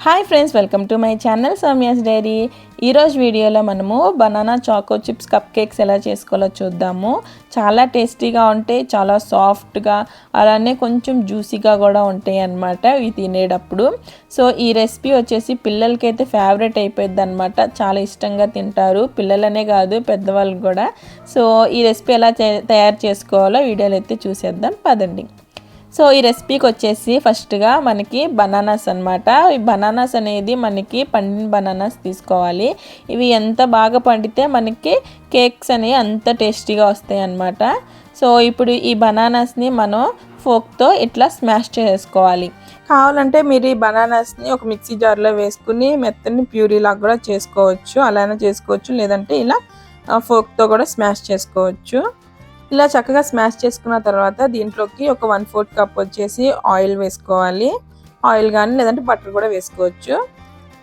Hi friends, welcome to my channel Soumya's diary. ఈరోజు వీడియోలో మనము banana choco chips cupcakes ఎలా చేసుకోవాలో చూద్దాము. చాలా టేస్టీగా ఉంటాయి, చాలా సాఫ్ట్గా, అలానే కొంచెం జ్యూసీగా కూడా ఉంటాయి అన్నమాట ఇవి తినేటప్పుడు. సో ఈ రెసిపీ వచ్చేసి పిల్లలకైతే ఫేవరెట్ అయిపోయింది అనమాట. చాలా ఇష్టంగా తింటారు, పిల్లలనే కాదు పెద్దవాళ్ళు కూడా. సో ఈ రెసిపీ ఎలా తయారు చేసుకోవాలో వీడియోలో అయితే చూసేద్దాం పదండి. సో ఈ రెసిపీకి వచ్చేసి ఫస్ట్గా మనకి బనానాస్ అనమాట. ఈ బనానాస్ అనేది మనకి పండిన బనానాస్ తీసుకోవాలి. ఇవి ఎంత బాగా పండితే మనకి కేక్స్ అనేవి అంత టేస్టీగా వస్తాయి అన్నమాట. సో ఇప్పుడు ఈ బనానాస్ని మనం ఫోక్తో ఇట్లా స్మాష్ చేసుకోవాలి. కావాలంటే మీరు ఈ బనానాస్ని ఒక మిక్సీ జార్లో వేసుకుని మెత్తని ప్యూరీ లాగా కూడా చేసుకోవచ్చు, అలానే చేసుకోవచ్చు. లేదంటే ఇలా ఫోక్తో కూడా స్మాష్ చేసుకోవచ్చు. ఇలా చక్కగా స్మాష్ చేసుకున్న తర్వాత దీంట్లోకి ఒక 1/4 కప్ వచ్చేసి ఆయిల్ వేసుకోవాలి. ఆయిల్ కానీ లేదంటే బటర్ కూడా వేసుకోవచ్చు.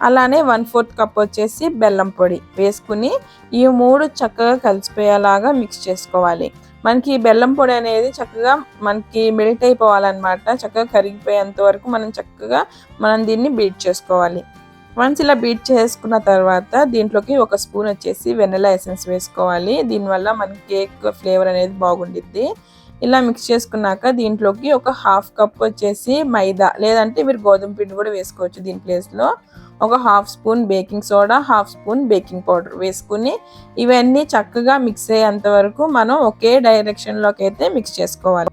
అలానే 1/4 కప్ వచ్చేసి బెల్లం పొడి వేసుకుని ఈ మూడు చక్కగా కలిసిపోయేలాగా మిక్స్ చేసుకోవాలి. మనకి బెల్లం పొడి అనేది చక్కగా మనకి మెల్ట్ అయిపోవాలన్నమాట. చక్కగా కరిగిపోయేంత వరకు మనం దీన్ని బీట్ చేసుకోవాలి. వన్స్ ఇలా బీట్ చేసుకున్న తర్వాత దీంట్లోకి ఒక స్పూన్ వచ్చేసి వెనిలా ఎసెన్స్ వేసుకోవాలి. దీనివల్ల మనకి కేక్ ఫ్లేవర్ అనేది బాగుండిద్ది. ఇలా మిక్స్ చేసుకున్నాక దీంట్లోకి ఒక 1/2 కప్ వచ్చేసి మైదా, లేదంటే మీరు గోధుమ పిండి కూడా వేసుకోవచ్చు. దీని ప్లేస్లో ఒక 1/2 spoon baking soda, 1/2 spoon baking powder వేసుకుని ఇవన్నీ చక్కగా మిక్స్ అయ్యేంత వరకు మనం ఒకే డైరెక్షన్లోకి అయితే మిక్స్ చేసుకోవాలి.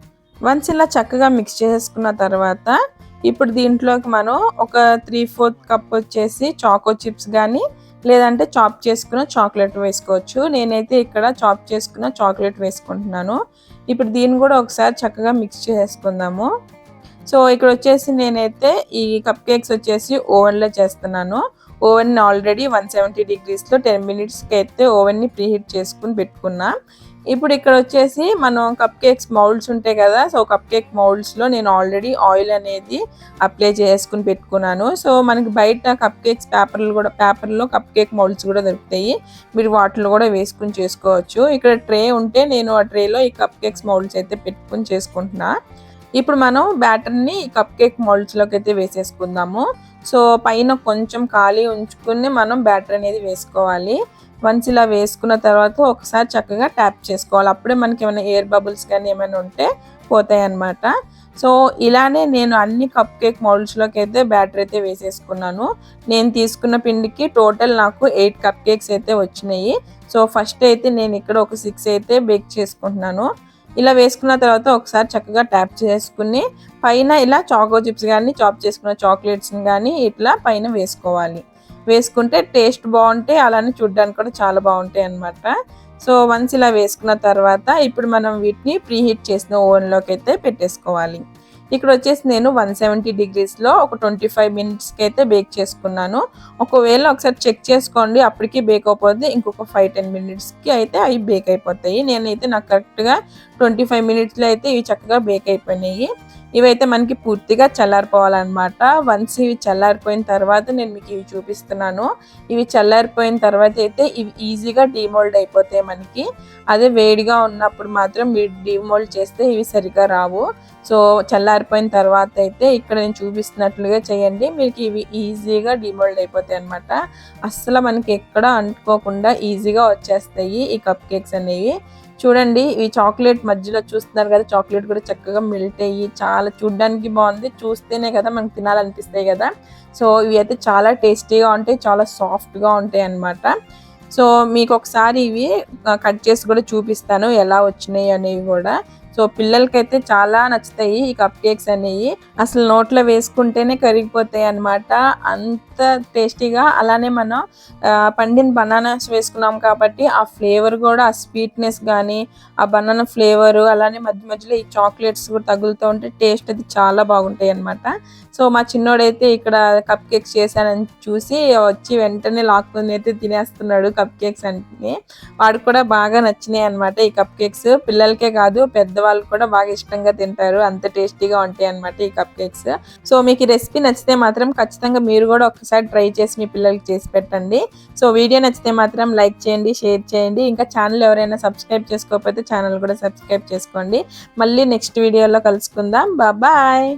వన్స్ ఇలా చక్కగా మిక్స్ చేసుకున్న తర్వాత ఇప్పుడు దీంట్లోకి మనం ఒక 3/4 కప్ వచ్చేసి చాకో చిప్స్ కానీ లేదంటే చాప్ చేసుకున్న చాక్లెట్ వేసుకోవచ్చు. నేనైతే ఇక్కడ చాప్ చేసుకున్న చాక్లెట్ వేసుకుంటున్నాను. ఇప్పుడు దీన్ని కూడా ఒకసారి చక్కగా మిక్స్ చేసుకుందాము. సో ఇక్కడ వచ్చేసి నేనైతే ఈ కప్ కేక్స్ వచ్చేసి ఓవెన్లో చేస్తున్నాను. ఓవెన్ ఆల్రెడీ 170 డిగ్రీస్లో 10 మినిట్స్కి అయితే ఓవెన్ని ప్రీహీట్ చేసుకుని పెట్టుకున్నా. ఇప్పుడు ఇక్కడ వచ్చేసి మనం కప్ కేక్స్ మౌల్డ్స్ ఉంటాయి కదా. సో కప్ కేక్ మౌల్డ్స్లో నేను ఆల్రెడీ ఆయిల్ అనేది అప్లై చేసుకుని పెట్టుకున్నాను. సో మనకి బయట కప్ కేక్స్ పేపర్లో కప్ కేక్ మౌల్డ్స్ కూడా దొరుకుతాయి. మీరు వాటిలో కూడా వేసుకుని చేసుకోవచ్చు. ఇక్కడ ట్రే ఉంటే నేను ఆ ట్రేలో ఈ కప్ కేక్స్ మౌల్డ్స్ అయితే పెట్టుకుని చేసుకుంటున్నా. ఇప్పుడు మనం బ్యాటర్ని కప్ కేక్ మౌల్డ్స్లోకి అయితే వేసేసుకుందాము. సో పైన కొంచెం ఖాళీ ఉంచుకుని మనం బ్యాటర్ అనేది వేసుకోవాలి. వన్స్ ఇలా వేసుకున్న తర్వాత ఒకసారి చక్కగా ట్యాప్ చేసుకోవాలి. అప్పుడే మనకి ఏమైనా ఎయిర్ బబుల్స్ కానీ ఏమైనా ఉంటే పోతాయి అన్నమాట. సో ఇలానే నేను అన్ని కప్ కేక్ మౌల్డ్స్లోకి అయితే బ్యాటర్ అయితే వేసేసుకున్నాను. నేను తీసుకున్న పిండికి టోటల్ నాకు 8 కప్ కేక్స్ అయితే వచ్చినాయి. సో ఫస్ట్ అయితే నేను ఇక్కడ ఒక 6 అయితే బేక్ చేసుకుంటున్నాను. ఇలా వేసుకున్న తర్వాత ఒకసారి చక్కగా ట్యాప్ చేసుకుని పైన ఇలా చాకో చిప్స్ కానీ చాప్ చేసుకున్న చాక్లెట్స్ని కానీ ఇట్లా పైన వేసుకోవాలి. వేసుకుంటే టేస్ట్ బాగుంటాయి, అలానే చూడడానికి కూడా చాలా బాగుంటాయి అన్నమాట. సో వన్స్ ఇలా వేసుకున్న తర్వాత ఇప్పుడు మనం వీటిని ప్రీహీట్ చేసిన ఓవెన్లోకి అయితే పెట్టేసుకోవాలి. ఇక్కడ వచ్చేసి నేను 170 డిగ్రీస్లో ఒక 25 మినిట్స్కి అయితే బేక్ చేసుకున్నాను. ఒకవేళ ఒకసారి చెక్ చేసుకోండి, అప్పటికి బేక్ అయిపోద్ది. ఇంకొక 5-10 మినిట్స్కి అయితే అవి బేక్ అయిపోతాయి. నేనైతే నాకు కరెక్ట్గా 25 మినిట్స్లో అయితే ఇవి చక్కగా బేక్ అయిపోయినాయి. ఇవైతే మనకి పూర్తిగా చల్లారిపోవాలన్నమాట. వన్స్ ఇవి చల్లారిపోయిన తర్వాత నేను మీకు ఇవి చూపిస్తున్నాను. ఇవి చల్లారిపోయిన తర్వాత అయితే ఇవి ఈజీగా డీమోల్డ్ అయిపోతాయి మనకి. అదే వేడిగా ఉన్నప్పుడు మాత్రం మీరు డీమోల్డ్ చేస్తే ఇవి సరిగా రావు. సో చల్లారిపోయిన తర్వాత అయితే ఇక్కడ నేను చూపిస్తున్నట్లుగా చేయండి, మీకు ఇవి ఈజీగా డీమోల్డ్ అయిపోతాయి అన్నమాట. అస్సలు మనకి ఎక్కడ అంటుకోకుండా ఈజీగా వచ్చేస్తాయి ఈ కప్ కేక్స్ అనేవి. చూడండి, ఈ చాక్లెట్ మధ్యలో చూస్తున్నారు కదా, చాక్లెట్ కూడా చక్కగా మెల్ట్ అయ్యి చాలా చూడడానికి బాగుంది. చూస్తేనే కదా మనకు తినాలనిపిస్తాయి కదా. సో ఇవి అయితే చాలా టేస్టీగా ఉంటాయి, చాలా సాఫ్ట్గా ఉంటాయి అన్నమాట. సో మీకు ఒకసారి ఇవి కట్ చేసి కూడా చూపిస్తాను ఎలా వచ్చినాయి అనేవి కూడా. సో పిల్లలకైతే చాలా నచ్చుతాయి ఈ కప్ కేక్స్ అనేవి. అసలు నోట్లో వేసుకుంటేనే కరిగిపోతాయి అన్నమాట, అంత టేస్టీగా. అలానే మనం పండిన బనానాస్ వేసుకున్నాం కాబట్టి ఆ ఫ్లేవర్ కూడా, ఆ స్వీట్నెస్ కానీ, ఆ బనానా ఫ్లేవరు, అలానే మధ్య మధ్యలో ఈ చాక్లెట్స్ కూడా తగులుతూ ఉంటే టేస్ట్ అది చాలా బాగుంటాయి అన్నమాట. సో మా చిన్నోడైతే ఇక్కడ కప్ కేక్స్ చేశానని చూసి వచ్చి వెంటనే లాక్కుని అయితే తినేస్తున్నాడు కప్ కేక్స్ అన్ని. వాడికి కూడా బాగా నచ్చినాయి అన్నమాట ఈ కప్ కేక్స్. పిల్లలకే కాదు పెద్దవాళ్ళు కూడా బాగా ఇష్టంగా తింటారు, అంత టేస్టీగా ఉంటాయి అన్నమాట ఈ కప్ కేక్స్. సో మీకు ఈ రెసిపీ నచ్చితే మాత్రం ఖచ్చితంగా మీరు కూడా ఒకసారి ట్రై చేసి మీ పిల్లలకి చేసి పెట్టండి. సో వీడియో నచ్చితే మాత్రం లైక్ చేయండి, షేర్ చేయండి. ఇంకా ఛానల్ ఎవరైనా సబ్స్క్రైబ్ చేసుకోకపోతే ఛానల్ కూడా సబ్స్క్రైబ్ చేసుకోండి. మళ్ళీ నెక్స్ట్ వీడియోలో కలుసుకుందాం. బాయ్.